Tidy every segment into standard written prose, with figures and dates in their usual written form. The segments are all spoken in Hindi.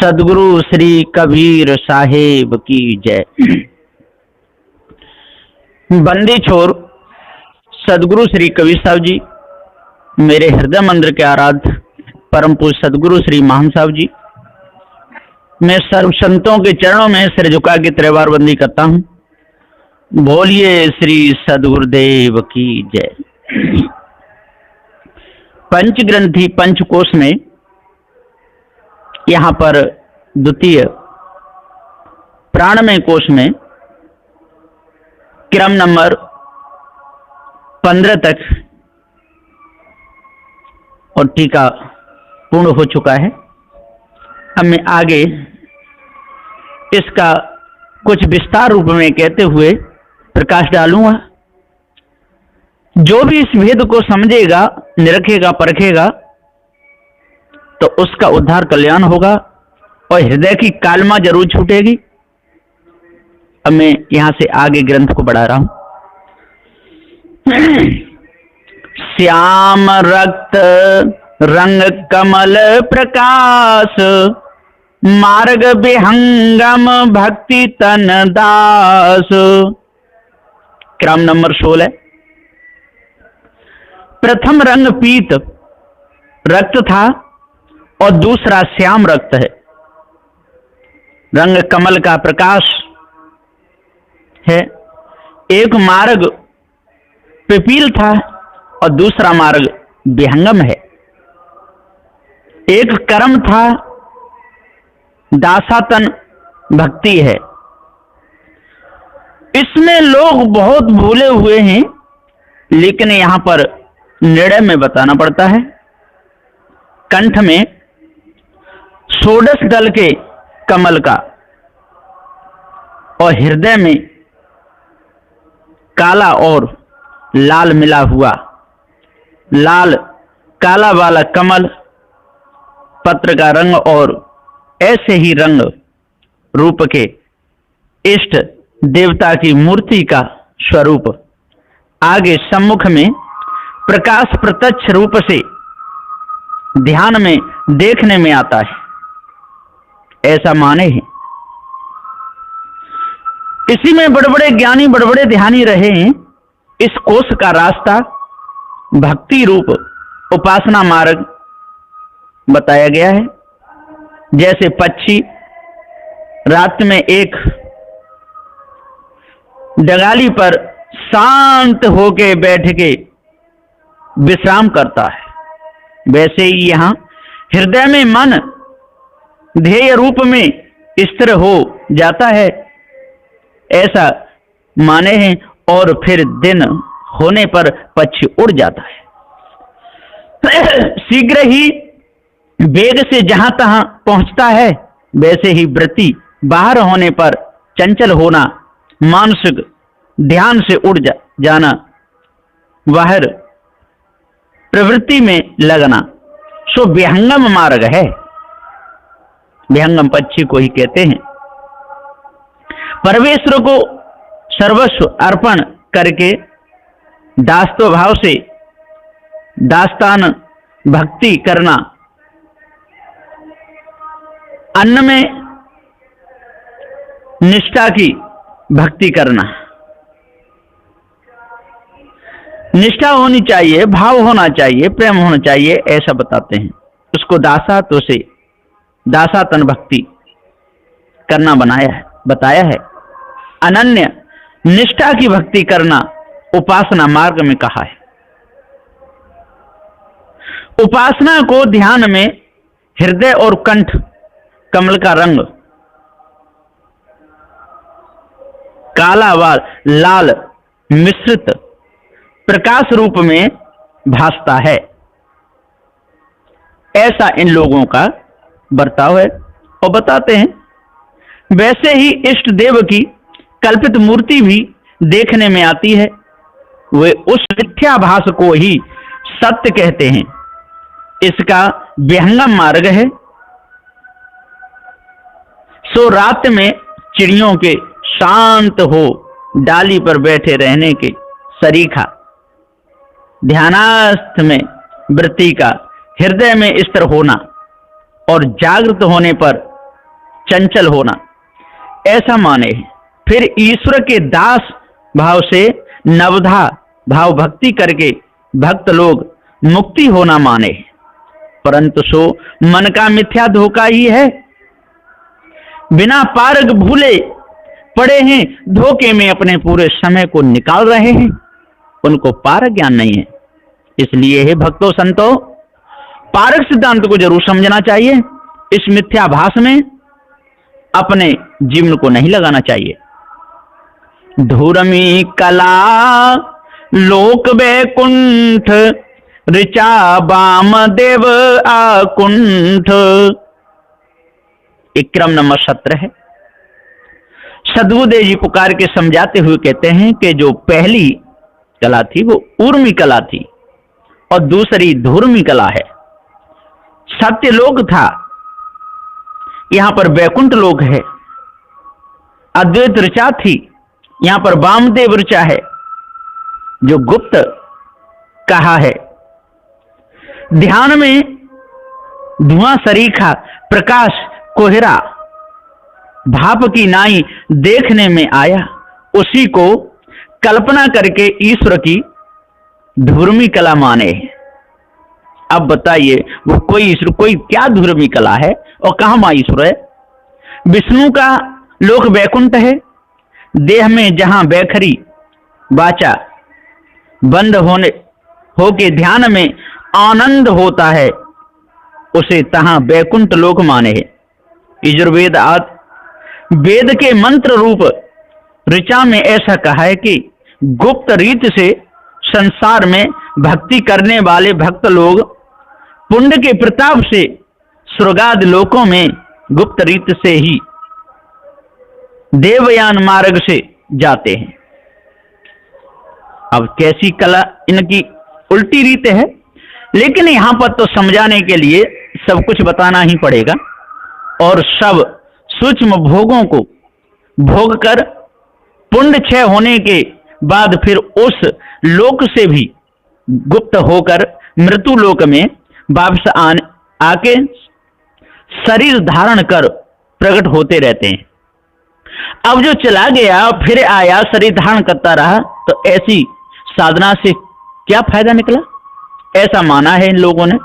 सदगुरु श्री कबीर साहेब की जय। बंदी छोर सदगुरु श्री कबीर साहब जी, मेरे हृदय मंदिर के आराध्य परम पूज्य सदगुरु श्री महान साहब जी, मैं सर्व संतों के चरणों में सिर झुका के त्रिवार बंदी करता हूँ। बोलिए श्री सदगुरुदेव की जय। पंच ग्रंथी पंचकोश में यहाँ पर द्वितीय प्राणमय कोश में क्रम नंबर 15 तक और टीका पूर्ण हो चुका है। अब मैं आगे इसका कुछ विस्तार रूप में कहते हुए प्रकाश डालूंगा। जो भी इस भेद को समझेगा, निरखेगा, परखेगा तो उसका उद्धार कल्याण होगा और हृदय की कालमा जरूर छूटेगी। अब मैं यहां से आगे ग्रंथ को बढ़ा रहा हूं। श्याम रक्त रंग कमल प्रकाश, मार्ग विहंगम भक्ति तन दास। क्रम नंबर 16। प्रथम रंग पीत रक्त था और दूसरा श्याम रक्त है। रंग कमल का प्रकाश है। एक मार्ग पिपील था और दूसरा मार्ग विहंगम है। एक कर्म था, दासातन भक्ति है। इसमें लोग बहुत भूले हुए हैं, लेकिन यहां पर निर्णय में बताना पड़ता है। कंठ में षोडश दल के कमल का और हृदय में काला और लाल मिला हुआ लाल काला वाला कमल पत्र का रंग और ऐसे ही रंग रूप के इष्ट देवता की मूर्ति का स्वरूप आगे सम्मुख में प्रकाश प्रत्यक्ष रूप से ध्यान में देखने में आता है, ऐसा माने हैं। इसी में बड़े बड़े ज्ञानी, बड़े बड़े ध्यानी रहे हैं। इस कोश का रास्ता भक्ति रूप उपासना मार्ग बताया गया है। जैसे पक्षी रात में एक डगाली पर शांत होके बैठ के विश्राम करता है, वैसे ही यहां हृदय में मन ध्येय रूप में स्थिर हो जाता है, ऐसा माने हैं। और फिर दिन होने पर पक्षी उड़ जाता है। शीघ्र ही वेग से जहां तहां पहुंचता है, वैसे ही वृत्ति बाहर होने पर चंचल होना, मानसिक ध्यान से उड़ जाना, बाहर प्रवृत्ति में लगना, सो विहंगम मार्ग है। विहंगम पक्षी को ही कहते हैं। परमेश्वर को सर्वस्व अर्पण करके दासत्व भाव से दास्तान भक्ति करना, अन्न में निष्ठा की भक्ति करना, निष्ठा होनी चाहिए, भाव होना चाहिए, प्रेम होना चाहिए, ऐसा बताते हैं। उसको दासात्व से दासातन भक्ति करना बताया है। अनन्य निष्ठा की भक्ति करना उपासना मार्ग में कहा है। उपासना को ध्यान में हृदय और कंठ कमल का रंग काला व लाल मिश्रित प्रकाश रूप में भासता है, ऐसा इन लोगों का बर्ताव है। और बताते हैं वैसे ही इष्ट देव की कल्पित मूर्ति भी देखने में आती है। वे उस मिथ्याभास को ही सत्य कहते हैं। इसका विहंगम मार्ग है। सो रात में चिड़ियों के शांत हो डाली पर बैठे रहने के सरीखा ध्यानास्थ में वृत्ति का हृदय में स्थिर होना और जागृत होने पर चंचल होना, ऐसा माने। फिर ईश्वर के दास भाव से नवधा भाव भक्ति करके भक्त लोग मुक्ति होना माने, परंतु सो मन का मिथ्या धोखा ही है। बिना पारग भूले पड़े हैं, धोखे में अपने पूरे समय को निकाल रहे हैं, उनको पारग ज्ञान नहीं है। इसलिए हे भक्तों संतों, पारग सिद्धांत को जरूर समझना चाहिए। इस मिथ्याभास में अपने जीवन को नहीं लगाना चाहिए। धूर्मी कला लोक वैकुंठ, ऋचा वामदेव आकुंठ। एक क्रम नंबर 17 है। सद्गुरुदेव जी पुकार के समझाते हुए कहते हैं कि जो पहली कला थी वो ऊर्मी कला थी और दूसरी धूर्मी कला है। सत्य लोक था, यहां पर वैकुंठ लोक है। अद्वैत ऋचा थी, यहां पर वामदेव ऋचा है, जो गुप्त कहा है। ध्यान में धुआं सरीखा, प्रकाश कोहरा, भाप की नाई देखने में आया, उसी को कल्पना करके ईश्वर की धूर्मी कला माने। अब बताइए वो कोई ईश्वर, कोई क्या धूर्मी कला है और कहां मां ईश्वर है? विष्णु का लोक वैकुंठ है। देह में जहां बैखरी वाचा बंद होके ध्यान में आनंद होता है, उसे तहां वैकुंठ लोक माने है। यजुर्वेद वेद के मंत्र रूप ऋचा में ऐसा कहा है कि गुप्त रीत से संसार में भक्ति करने वाले भक्त लोग पुण्य के प्रताप से स्वर्गादि लोकों में गुप्त रीत से ही देवयान मार्ग से जाते हैं। अब कैसी कला, इनकी उल्टी रीत है, लेकिन यहां पर तो समझाने के लिए सब कुछ बताना ही पड़ेगा। और सब सूक्ष्म भोगों को भोग कर पुण्य क्षय होने के बाद फिर उस लोक से भी गुप्त होकर मृत्यु लोक में वापस आके शरीर धारण कर प्रकट होते रहते हैं। अब जो चला गया फिर आया, शरीर धारण करता रहा, तो ऐसी साधना से क्या फायदा निकला? ऐसा माना है इन लोगों ने।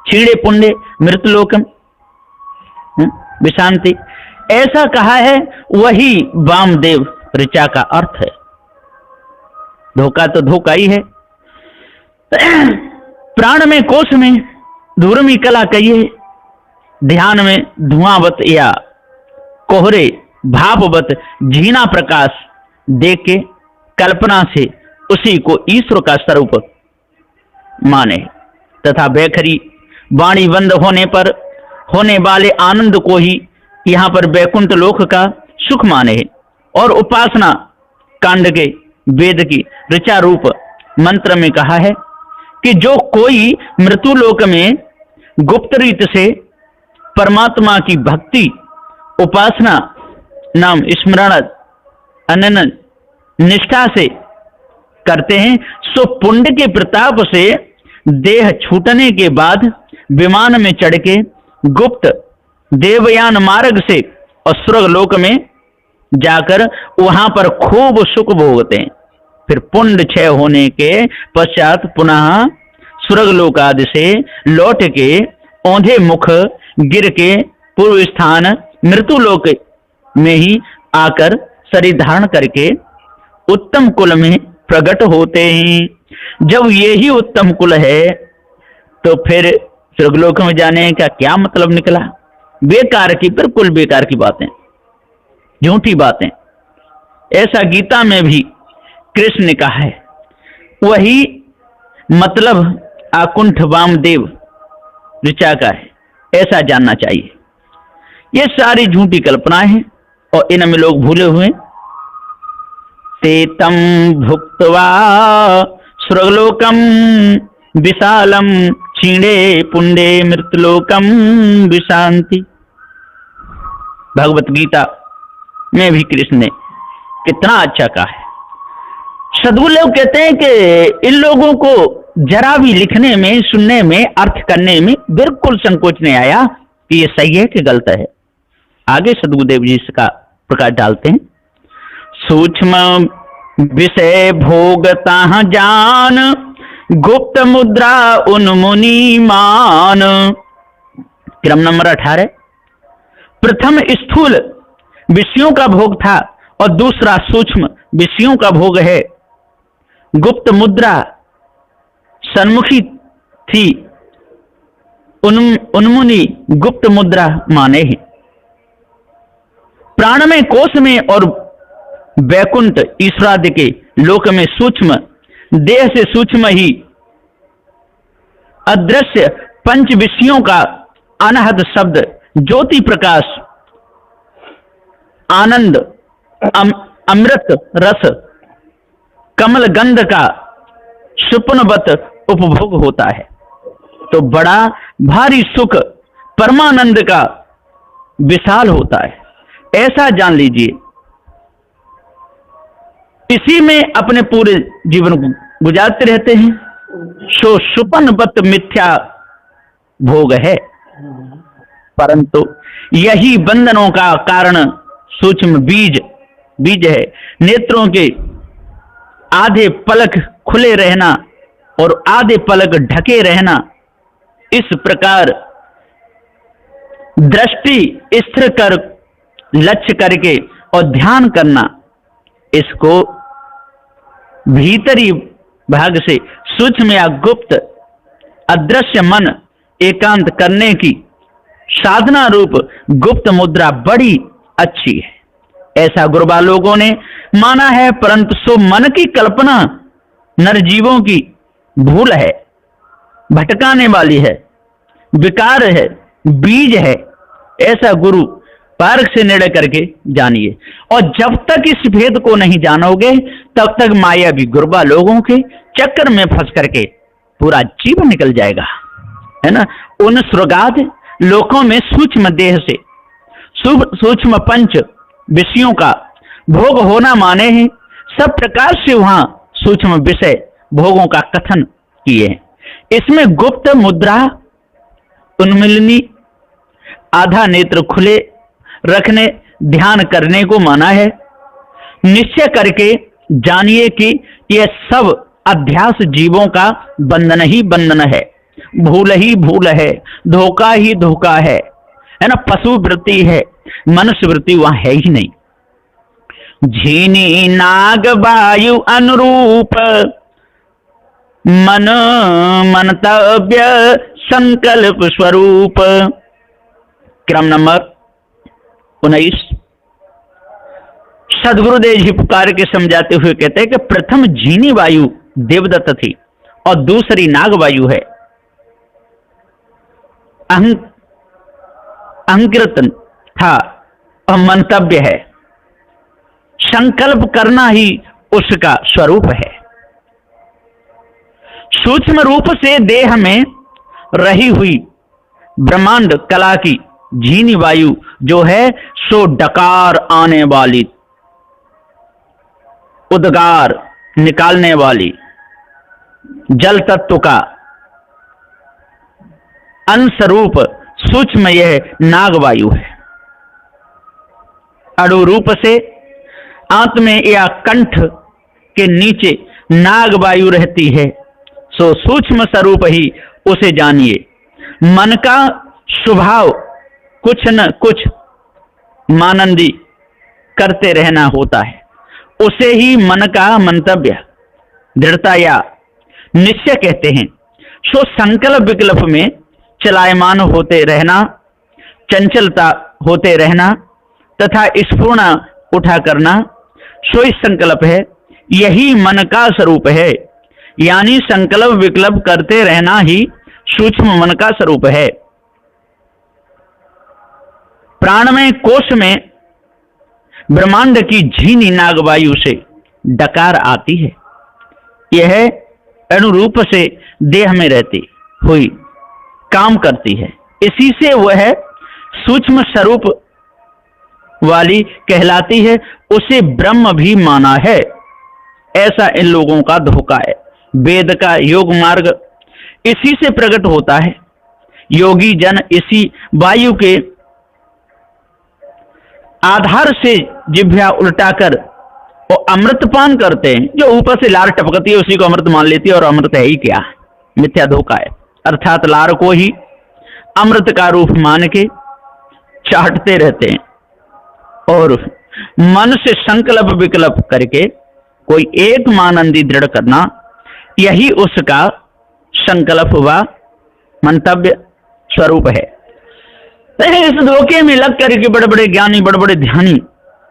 छीड़े पुण्य मृत्यु लोक विशांति, ऐसा कहा है। वही वामदेव ऋचा का अर्थ है। धोखा तो धोखा ही है। प्राण में कोश में धूर्मी कला कहिए, ध्यान में धुआंवत या कोहरे भापवत झीना प्रकाश देख के कल्पना से उसी को ईश्वर का स्वरूप माने, तथा बैखरी वाणी बंद होने पर होने वाले आनंद को ही यहाँ पर वैकुंठ लोक का सुख माने है। और उपासना कांड के वेद की ऋचा रूप मंत्र में कहा है कि जो कोई मृत्यु लोक में गुप्त रीत से परमात्मा की भक्ति उपासना नाम स्मरण अनन निष्ठा से करते हैं, सो पुण्य के प्रताप से देह छूटने के बाद विमान में चढ़ के गुप्त देवयान मार्ग से और स्वर्ग लोक में जाकर वहां पर खूब सुख भोगते हैं। फिर पुण्य क्षय होने के पश्चात पुनः स्वर्ग लोक आदि से लौट के औंधे मुख गिर के पूर्व स्थान मृत्यु लोक में ही आकर शरीर धारण करके उत्तम कुल में प्रकट होते हैं। जब ये ही उत्तम कुल है तो फिर स्वर्गलोक में जाने का क्या मतलब निकला? बेकार की, बिल्कुल बेकार की बातें, झूठी बातें। ऐसा गीता में भी कृष्ण ने कहा है। वही मतलब आकुंठ वामदेव ऋचा का है, ऐसा जानना चाहिए। ये सारी झूठी कल्पनाएं हैं और इनमें लोग भूले हुए। ते तम भुक्त्वा स्वर्गलोकम विशालम क्षीणे पुण्डे मृत्युलोकम विशांति। भगवत गीता में भी कृष्ण ने कितना अच्छा कहा है। सद्गुरु लोग कहते हैं कि इन लोगों को जरा भी लिखने में, सुनने में, अर्थ करने में बिल्कुल संकोच नहीं आया कि ये सही है कि गलत है। आगे सद्गुरुदेव जी इसका प्रकाश डालते हैं। सूक्ष्म विषय भोगता जान, गुप्त मुद्रा उन्मुनि मान। क्रम नंबर 18। प्रथम स्थूल विषयों का भोग था और दूसरा सूक्ष्म विषयों का भोग है। गुप्त मुद्रा सन्मुखी थी, उन्मुनि गुप्त मुद्रा माने हैं। प्राण में, कोश में और वैकुंठ ईश्वरादि के लोक में सूक्ष्म देह से सूक्ष्म ही अदृश्य पंच विषयों का अनहद शब्द, ज्योति प्रकाश, आनंद, अमृत रस, कमल गंध का सुपनवत उपभोग होता है। तो बड़ा भारी सुख परमानंद का विशाल होता है, ऐसा जान लीजिए। इसी में अपने पूरे जीवन को गुजारते रहते हैं। सो सुपनवत मिथ्या भोग है, परंतु यही बंधनों का कारण सूक्ष्म बीज है। नेत्रों के आधे पलक खुले रहना और आधे पलक ढके रहना, इस प्रकार दृष्टि स्थिर कर लक्ष्य करके और ध्यान करना, इसको भीतरी भाग से सूक्ष्म या गुप्त अदृश्य मन एकांत करने की साधना रूप गुप्त मुद्रा बड़ी अच्छी है, ऐसा गुरुबा लोगों ने माना है। परंतु सो मन की कल्पना नरजीवों की भूल है, भटकाने वाली है, विकार है, बीज है, ऐसा गुरु पार्क से निर्णय करके जानिए। और जब तक इस भेद को नहीं जानोगे तब तक माया भी गुरुबा लोगों के चक्कर में फंस करके पूरा जीवन निकल जाएगा, है ना। उन स्वर्गाद लोकों में सूक्ष्म देह से सूक्ष्म पंच विषयों का भोग होना माने हैं। सब प्रकार से वहां सूक्ष्म विषय भोगों का कथन किए हैं। इसमें गुप्त मुद्रा उन्मिलनी, आधा नेत्र खुले रखने, ध्यान करने को माना है। निश्चय करके जानिए कि यह सब अध्यास जीवों का बंधन ही बंधन है, भूल ही भूल है, धोखा ही धोखा है ना। पशु वृत्ति है, मनुष्य वृत्ति वहां है ही नहीं। झीनी नाग वायु अनुरूप, मन मंतव्य संकल्प स्वरूप। क्रम नंबर 19। सदगुरुदेव जी पुकार के समझाते हुए कहते हैं कि प्रथम झीनी वायु देवदत्त थी और दूसरी नाग वायु है। अहंकृत था और मंतव्य है, संकल्प करना ही उसका स्वरूप है। सूक्ष्म रूप से देह में रही हुई ब्रह्मांड कला की झीनी वायु जो है सो डकार आने वाली, उद्गार निकालने वाली जल तत्व का अंशरूप सूक्ष्म यह नाग वायु है। अणु रूप से आत्म या कंठ के नीचे नाग वायु रहती है, सो सूक्ष्म स्वरूप ही उसे जानिए। मन का स्वभाव कुछ न कुछ मानंदी करते रहना होता है, उसे ही मन का मंतव्य दृढ़ता या निश्चय कहते हैं। सो संकल्प विकल्प में चलायमान होते रहना, चंचलता होते रहना तथा स्फुरना उठा करना, सो इस संकल्प है, यही मन का स्वरूप है। यानी संकल्प विकल्प करते रहना ही सूक्ष्म मन का स्वरूप है। प्राण में, कोश में ब्रह्मांड की झीनी नागवायु से डकार आती है। यह अनुरूप से देह में रहती हुई काम करती है, इसी से वह सूक्ष्म स्वरूप वाली कहलाती है, उसे ब्रह्म भी माना है। ऐसा इन लोगों का धोखा है। वेद का योग मार्ग इसी से प्रकट होता है। योगी जन इसी वायु के आधार से जिह्वा उल्टाकर और अमृत पान करते हैं। जो ऊपर से लार टपकती है उसी को अमृत मान लेती है, और अमृत है ही क्या, मिथ्या धोखा है। अर्थात लार को ही अमृत का रूप मान के चाटते रहते हैं और मन से संकल्प विकल्प करके कोई एक मानंदी दृढ़ करना, यही उसका संकल्प व मंतव्य स्वरूप है। इस धोखे में लग करके बड़े बड़े ज्ञानी, बड़े बड़े ध्यानी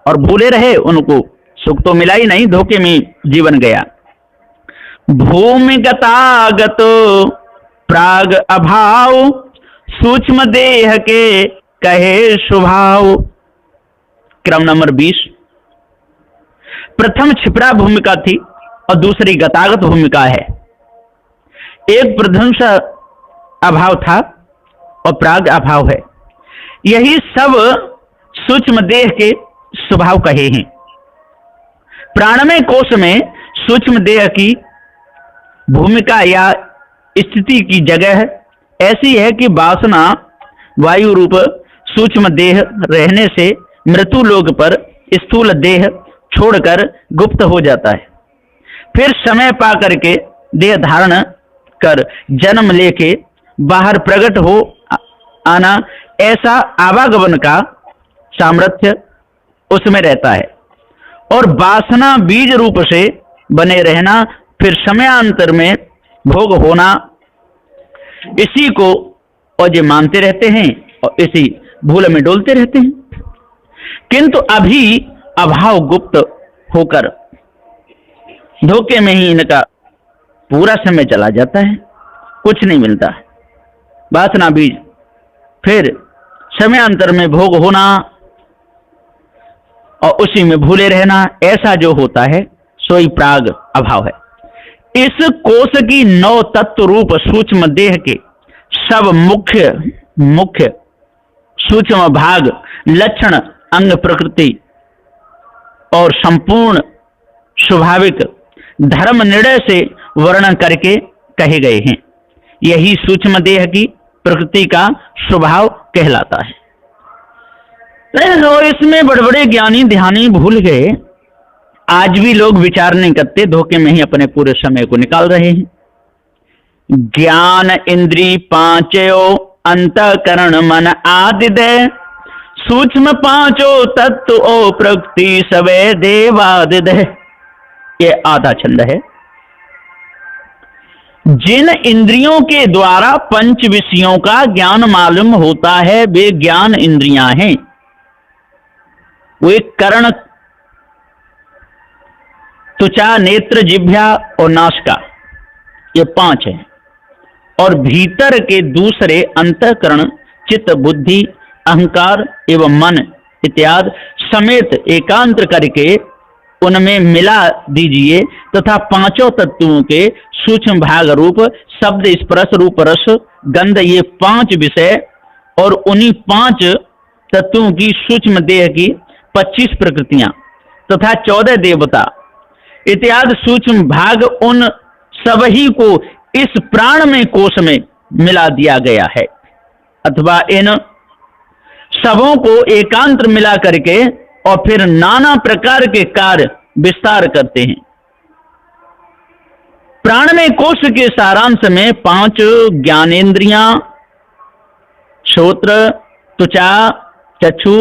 और भूले रहे, उनको सुख तो मिला ही नहीं, धोखे में जीवन गया। भूमिगतागत प्राग अभाव, सूक्ष्म देह के कहे स्वभाव। क्रम नंबर 20। प्रथम क्षिप्रा भूमिका थी और दूसरी गतागत भूमिका है। एक प्रध्वंस अभाव था और प्राग अभाव है। यही सब सूक्ष्म देह के स्वभाव कहे हैं। प्राणमय कोश में सूक्ष्म देह की भूमिका या स्थिति की जगह ऐसी है कि वासना वायु रूप सूक्ष्म देह रहने से मृत्यु लोक पर स्थूल देह छोड़कर गुप्त हो जाता है। फिर समय पा करके देह धारण कर जन्म लेके बाहर प्रकट हो आना, ऐसा आवागमन का सामर्थ्य उसमें रहता है। और वासना बीज रूप से बने रहना, फिर समयांतर में भोग होना, इसी को औजे मानते रहते हैं और इसी भूल में डोलते रहते हैं। किंतु अभी अभाव गुप्त होकर धोखे में ही इनका पूरा समय चला जाता है, कुछ नहीं मिलता। वासना बीज, फिर समयांतर में भोग होना और उसी में भूले रहना, ऐसा जो होता है सोई प्राग अभाव है। इस कोश की 9 तत्व रूप सूक्ष्म देह के सब मुख्य सूक्ष्म भाग, लक्षण, अंग, प्रकृति और संपूर्ण स्वाभाविक धर्म निर्णय से वर्णन करके कहे गए हैं। यही सूक्ष्म देह की प्रकृति का स्वभाव कहलाता है। तो इसमें बड़े बड़े ज्ञानी ध्यानी भूल गए। आज भी लोग विचार नहीं करते, धोखे में ही अपने पूरे समय को निकाल रहे हैं। ज्ञान इंद्री पांचो अंतःकरण मन आदि दे, सूक्ष्म पांचो तत्व ओ प्रकृति सवे देवादि दे। ये आधा छंद है। जिन इंद्रियों के द्वारा पंच विषयों का ज्ञान मालूम होता है वे ज्ञान इंद्रियां हैं। वे कर्ण, त्वचा, नेत्र, जिह्वा और नासिका, ये 5 हैं। और भीतर के दूसरे अंतःकरण, चित्त, बुद्धि, अहंकार एवं मन इत्यादि समेत एकांत करके उनमें मिला दीजिए तथा पांचों तत्वों के सूक्ष्म भाग रूप शब्द, स्पर्श, रूप, रस, गंध, ये 5 विषय और उन्हीं 5 तत्वों की सूक्ष्म देह की 25 प्रकृतियां तथा 14 देवता इत्यादि सूक्ष्म भाग, उन सभी को इस प्राणमय कोश में मिला दिया गया है। अथवा इन सबों को एकांत मिला करके और फिर नाना प्रकार के कार्य विस्तार करते हैं। प्राणमय कोश के सारांश में 5 ज्ञानेंद्रियां, श्रोत्र, त्वचा, चक्षु,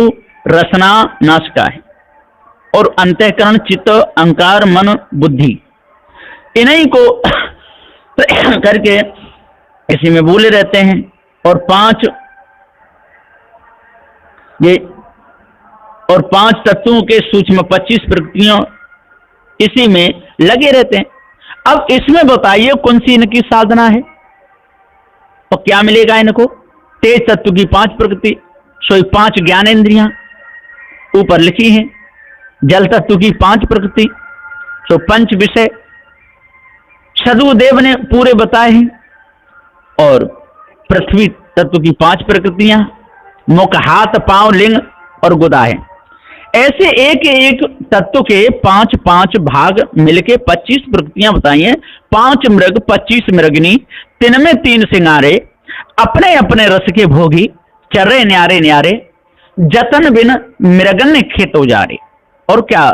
रसना, नासिका है और अंतःकरण, चित्त, अहंकार, मन, बुद्धि, इन्हीं को करके इसी में भूले रहते हैं। और 5 तत्वों के सूक्ष्म 25 प्रकृतियों इसी में लगे रहते हैं। अब इसमें बताइए कौन सी इनकी साधना है और क्या मिलेगा इनको? तेज तत्व की 5 प्रकृति, सोई 5 ज्ञानेंद्रियां ऊपर लिखी हैं। जल तत्व की 5 प्रकृति, तो 5 विषय सदुदेव ने पूरे बताए हैं। और पृथ्वी तत्व की 5 प्रकृतियां, मुख, हाथ, पांव, लिंग और गुदा है। ऐसे एक एक तत्व के 5-5 भाग मिलके 25 प्रकृतियां बताई हैं। 5 मृग, 25 मृगनी, 3 में 3 सिंगारे, अपने अपने रस के भोगी, चर्रे न्यारे न्यारे, जतन बिन मृगन खेत उजाड़े। और क्या,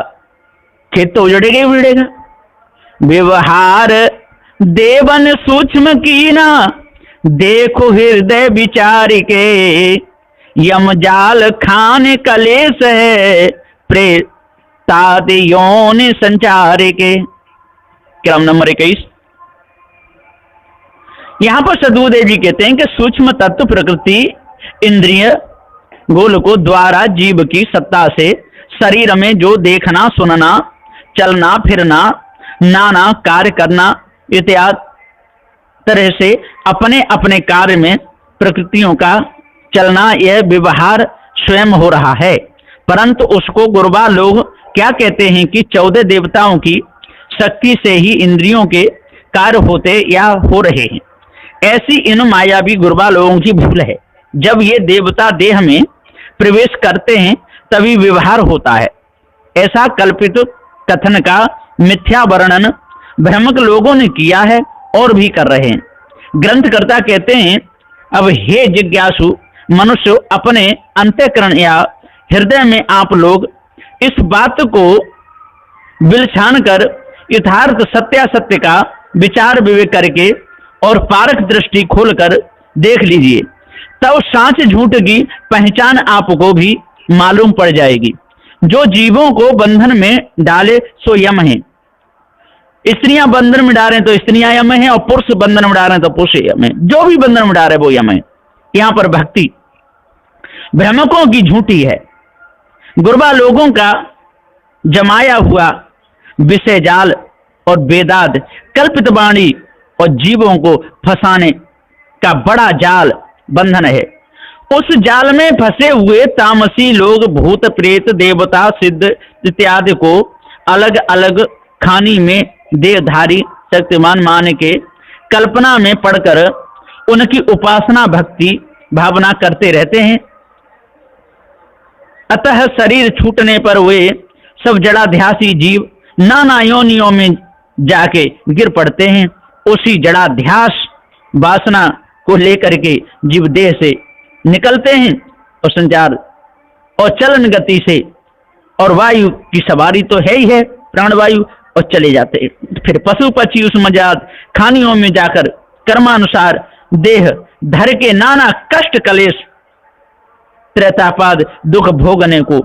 खेत तो उजड़ेगा ही उजड़ेगा। व्यवहार देवन सूक्ष्म कीना, देखो हृदय विचार के, यम जाल खान कलेश है, प्रेताद यौन संचार के। क्रम नंबर 21। यहां पर सदगुरुदेव जी कहते हैं कि सूक्ष्म तत्व प्रकृति इंद्रिय गोल को द्वारा जीव की सत्ता से शरीर में जो देखना सुनना चलना फिरना नाना कार्य करना इत्यादि तरह से अपने अपने कार्य में प्रकृतियों का चलना, यह व्यवहार स्वयं हो रहा है। परंतु उसको गुरबा लोग क्या कहते हैं कि 14 देवताओं की शक्ति से ही इंद्रियों के कार्य होते या हो रहे हैं। ऐसी इन मायावी गुरबा लोगों की भूल है। जब ये देवता देह में प्रवेश करते हैं तभी व्यवहार होता है। ऐसा कल्पित कथन का मिथ्या वर्णन भ्रमक लोगों ने किया है और भी कर रहे हैं। ग्रंथकर्ता कहते हैं, अब हे जिज्ञासु मनुष्य, अपने अंतःकरण या हृदय में आप लोग इस बात को विलक्षण कर यथार्थ सत्यासत्य का विचार विवेक करके और पारख दृष्टि खोलकर देख लीजिए, तब सांच झूठ की पहचान आपको भी मालूम पड़ जाएगी। जो जीवों को बंधन में डाले सो यम है। स्त्रियां बंधन में डालें तो स्त्रियां यम है, और पुरुष बंधन में डालें तो पुरुष यम है। जो भी बंधन में डाले वो यम है। यहां पर भक्ति भ्रमकों की झूठी है। गुरबा लोगों का जमाया हुआ विषय जाल और बेदाद कल्पित वाणी और जीवों को फंसाने का बड़ा जाल बंधन है। उस जाल में फंसे हुए तामसी लोग भूत प्रेत देवता सिद्ध इत्यादि को अलग अलग खानी में देहधारी शक्तिमान मान के कल्पना में पढ़कर उनकी उपासना भक्ति भावना करते रहते हैं। अतः शरीर छूटने पर वे सब जड़ाध्यासी जीव नाना योनियों में जाके गिर पड़ते हैं। उसी जड़ाध्यास वासना को लेकर के जीव देह से निकलते हैं और संचार और चलन गति से, और वायु की सवारी तो है ही है प्राणवायु, और चले जाते हैं। फिर पशु पक्षी उस मजात खानियों में जाकर कर्मानुसार देह धर के नाना कष्ट कलेश त्रैतापाद दुख भोगने को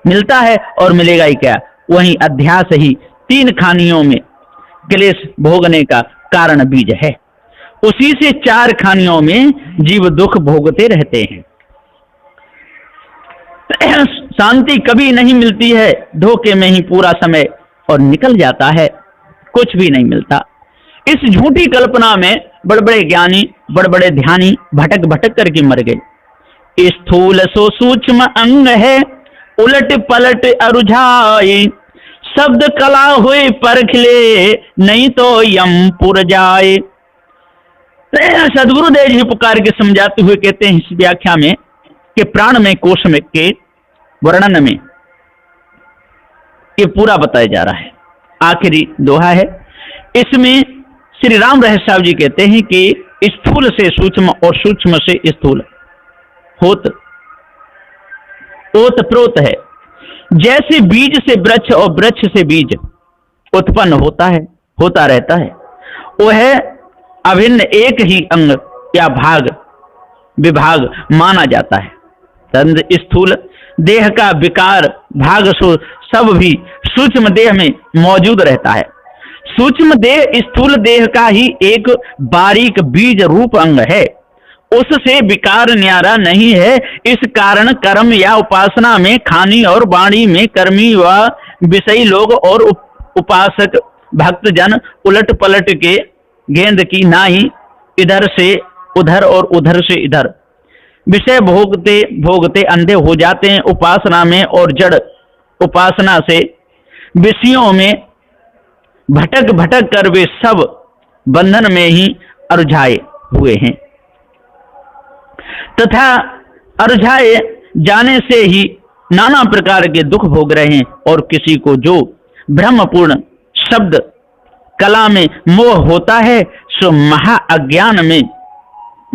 मिलता है। और मिलेगा ही क्या, वही अध्यास ही 3 खानियों में क्लेश भोगने का कारण बीज है। उसी से 4 खानियों में जीव दुख भोगते रहते हैं। शांति कभी नहीं मिलती है, धोखे में ही पूरा समय और निकल जाता है, कुछ भी नहीं मिलता। इस झूठी कल्पना में बड़े बड़े ज्ञानी बड़े बड़े ध्यानी भटक भटक करके मर गए। स्थूल सो सूक्ष्म अंग है, उलट पलट अरुझाए, शब्द कला हुए परखले, नहीं तो यम पुर जाए। सदगुरुदेव जी पुकार के समझाते हुए कहते हैं इस व्याख्या में कि प्राण में कोश में के वर्णन में ये पूरा बताया जा रहा है। आखिरी दोहा है, इसमें श्री राम रहस्य जी कहते हैं कि स्थूल से सूक्ष्म और सूक्ष्म से स्थूल होत ओत प्रोत है। जैसे बीज से वृक्ष और वृक्ष से बीज उत्पन्न होता है, होता रहता है, वह अभिन्न एक ही अंग या भाग विभाग माना जाता है। स्थूल देह का विकार भाग सब भी सूक्ष्म देह में मौजूद रहता है। सूक्ष्म देह स्थूल देह का ही एक बारीक बीज रूप अंग है, उससे विकार न्यारा नहीं है। इस कारण कर्म या उपासना में खानी और वाणी में कर्मी व विषयी लोग और उपासक भक्तजन उलट पलट के गेंद की नाई इधर से उधर और उधर से इधर विषय भोगते भोगते अंधे हो जाते हैं। उपासना में और जड़ उपासना से विषयों में भटक भटक कर वे सब बंधन में ही अरुझाए हुए हैं तथा अरुझाए जाने से ही नाना प्रकार के दुख भोग रहे हैं। और किसी को जो ब्रह्मपूर्ण शब्द कला में मोह होता है सो महा अज्ञान में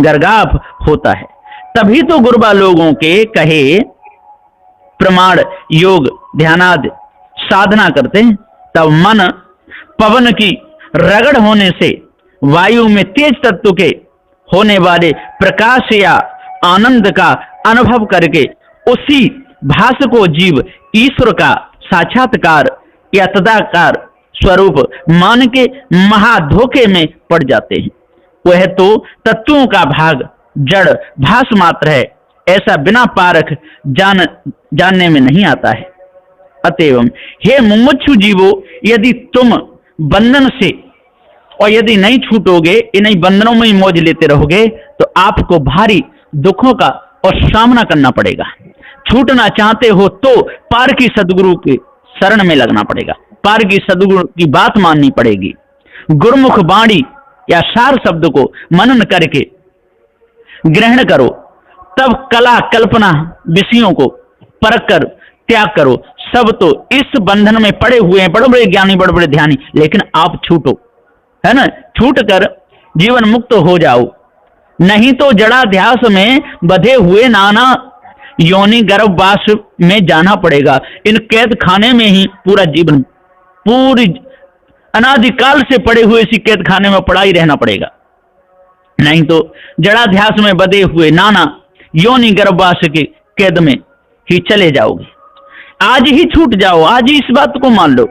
गर्गाप होता है। तभी तो गुरबा लोगों के कहे प्रमाण योग ध्यानादि साधना करते हैं, तब मन पवन की रगड़ होने से वायु में तेज तत्व के होने वाले प्रकाश या आनंद का अनुभव करके उसी भास को जीव ईश्वर का साक्षात्कार या तदाकार स्वरूप मान के महाधोखे में पड़ जाते हैं। वह तो तत्वों का भाग जड़ भास मात्र है, ऐसा बिना पारख जानने में नहीं आता है। अतएव हे मुमुक्षु जीवो, यदि तुम बंधन से और यदि नहीं छूटोगे, इन्हीं बंधनों में ही मौज लेते रहोगे, तो आपको भारी दुखों का और सामना करना पड़ेगा। छूटना चाहते हो तो पार की सदगुरु के शरण में लगना पड़ेगा, पार की सदगुरु की बात माननी पड़ेगी। गुरुमुख वाणी या सार शब्द को मनन करके ग्रहण करो, तब कला कल्पना विषयों को परख कर त्याग करो। सब तो इस बंधन में पड़े हुए हैं, बड़े बड़े ज्ञानी बड़े बड़े ध्यानी, लेकिन आप छूटो, है ना, छूट कर जीवन मुक्त हो जाओ, नहीं तो जड़ाध्यास में बधे हुए नाना योनि गर्भवास में जाना पड़ेगा। इन कैद खाने में ही पूरा जीवन, पूरी अनादिकाल से पड़े हुए इसी कैद खाने में पड़ा ही रहना पड़ेगा, नहीं तो जड़ाध्यास में बधे हुए नाना योनि गर्भवास के कैद में ही चले जाओगे। आज ही छूट जाओ, आज ही इस बात को मान लो,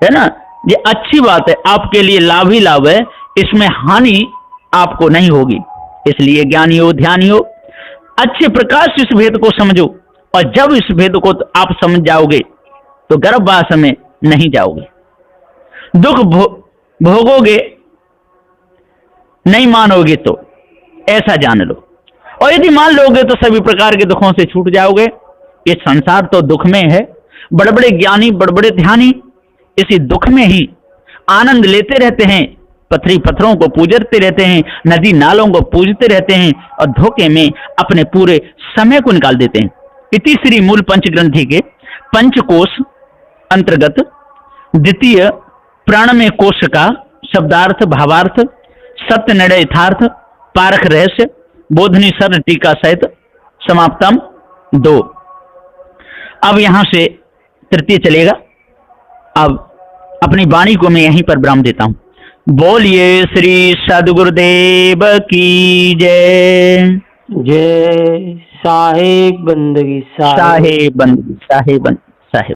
है ना, ये अच्छी बात है, आपके लिए लाभ ही लाभ है, इसमें हानि आपको नहीं होगी। इसलिए ज्ञानी हो ध्यानी हो, अच्छे प्रकार से इस भेद को समझो, और जब इस भेद को आप समझ जाओगे तो गर्भवास में नहीं जाओगे, दुख भोगोगे नहीं मानोगे तो, ऐसा जान लो। और यदि मान लोगे तो सभी प्रकार के दुखों से छूट जाओगे। ये संसार तो दुख में है, बड़े बड़े ज्ञानी बड़े बड़े ध्यानी इसी दुख में ही आनंद लेते रहते हैं, पथरी पत्थरों को पूजते रहते हैं, नदी नालों को पूजते रहते हैं, और धोखे में अपने पूरे समय को निकाल देते हैं। इति श्री मूल पंच ग्रंथि के पंचकोश अंतर्गत द्वितीय प्राणमय कोश का शब्दार्थ भावार्थ सत्य निर्णय यथार्थ पारख रहस्य बोधनी सर टीका सहित समाप्तम 2। अब यहां से तृतीय चलेगा। अब अपनी वाणी को मैं यहीं पर विराम देता हूं। बोलिए श्री सद्गुरुदेव की जय। जय। साहेब बंदगी साहेब बंदगी साहेब बंदगी।